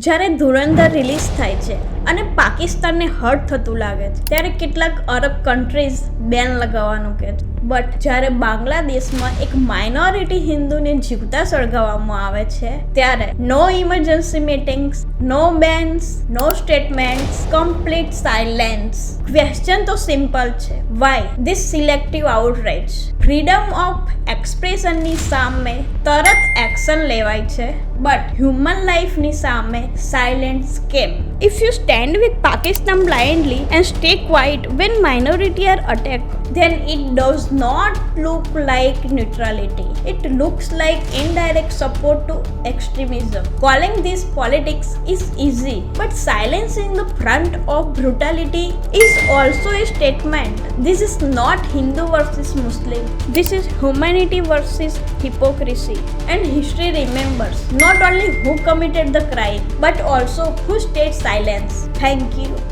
જ્યારે ધુરંધર રિલીઝ થાય છે અને પાકિસ્તાનને હર્ટ થતું લાગે છે ત્યારે કેટલાક અરબ કન્ટ્રીઝ બેન લગાવવાનું કહે છે. બટ જ્યારે બાંગ્લાદેશમાં એક માઇનોરિટી હિન્દુને જીવતા સળગાવવામાં આવે છે ત્યારે no emergency meetings, no bans, no statements, complete silence. Question તો સિમ્પલ છે, why this selective outrage? Freedom of એક્સપ્રેશનની સામે તરત એક્શન લેવાય છે, બટ હ્યુમન લાઈફની સામે સાયલેન્સ કેમ? If you stand with Pakistan blindly and stay quiet when minority are attacked, then it does not look like neutrality. It looks like indirect support to extremism. Calling this politics is easy, but silencing the front of brutality is also a statement. This is not Hindu versus Muslim. This is humanity versus hypocrisy. And history remembers not only who committed the crime, but also who stayed silent. Thank you.